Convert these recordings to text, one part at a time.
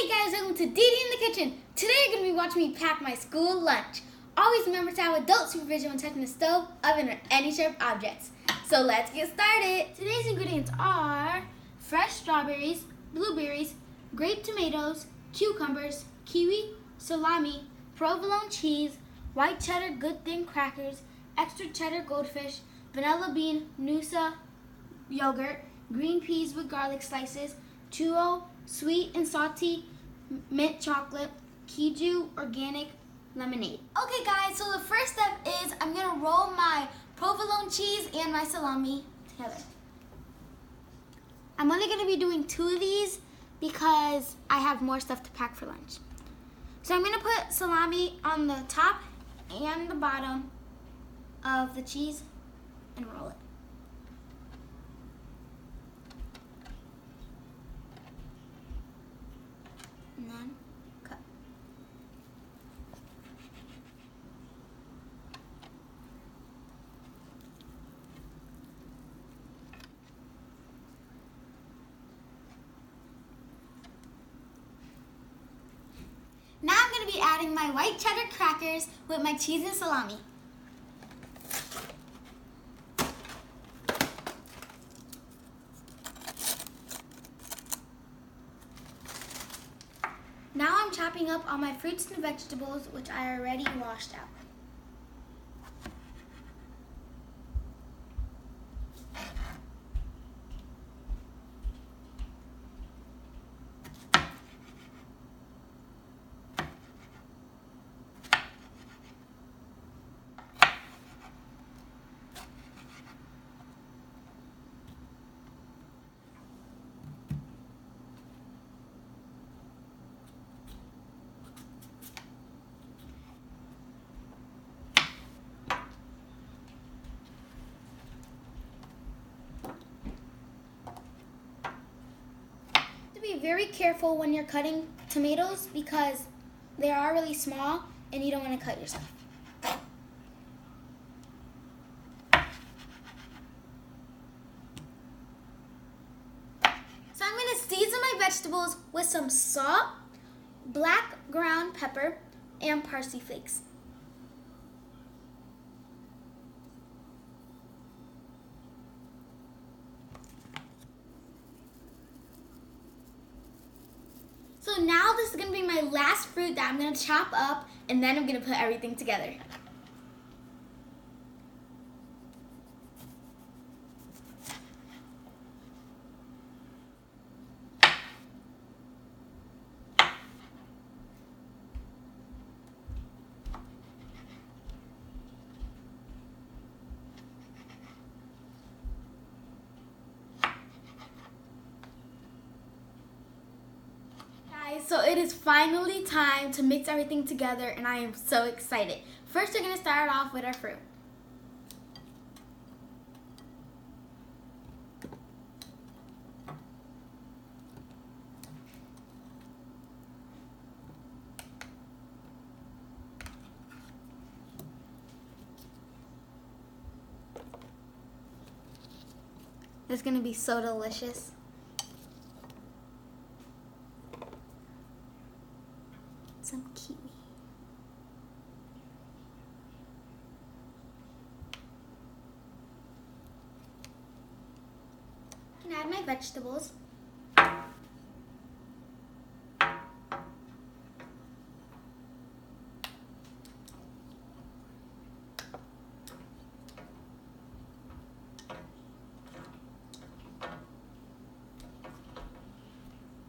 Hey guys, welcome to Didi in the Kitchen. Today you're going to be watching me pack my school lunch. Always remember to have adult supervision when touching the stove, oven, or any sharp objects. So let's get started. Today's ingredients are fresh strawberries, blueberries, grape tomatoes, cucumbers, kiwi, salami, provolone cheese, white cheddar good thin crackers, extra cheddar goldfish, vanilla bean, Noosa yogurt, green peas with garlic slices, chuo, sweet and salty mint chocolate, Kiju organic lemonade. Okay guys, so the first step is I'm going to roll my provolone cheese and my salami together. I'm only going to be doing 2 of these because I have more stuff to pack for lunch. So I'm going to put salami on the top and the bottom of the cheese and roll it. And then cut. Now I'm going to be adding my white cheddar crackers with my cheese and salami. Now I'm chopping up all my fruits and vegetables, which I already washed out. Be very careful when you're cutting tomatoes because they are really small and you don't want to cut yourself. So I'm going to season my vegetables with some salt, black ground pepper, and parsley flakes. So now this is going to be my last fruit that I'm going to chop up, and then I'm going to put everything together. So it is finally time to mix everything together and I am so excited. First we're going to start off with our fruit. It's going to be so delicious. Some kiwi. I can add my vegetables.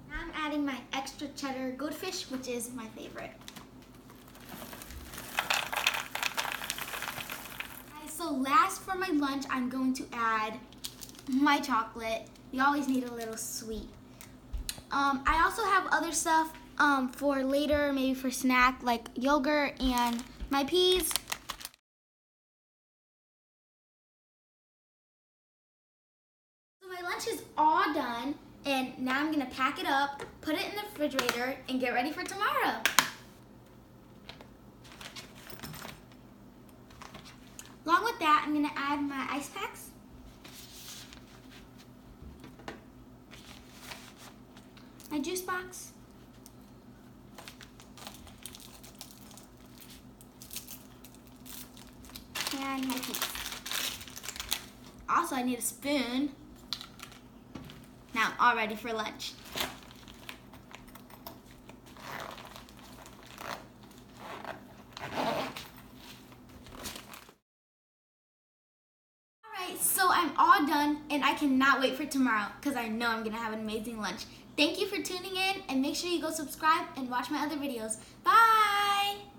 Now I'm adding my extra cheddar goldfish, which is my favorite. So last for my lunch, I'm going to add my chocolate. You always need a little sweet. I also have other stuff for later, maybe for snack, like yogurt and my peas. So my lunch is all done, and now I'm gonna pack it up, put it in the refrigerator, and get ready for tomorrow. Along with that, I'm going to add my ice packs, my juice box, I need a piece. Also, I need a spoon. Now I'm all ready for lunch. Alright, so I'm all done and I cannot wait for tomorrow because I know I'm going to have an amazing lunch. Thank you for tuning in and make sure you go subscribe and watch my other videos. Bye!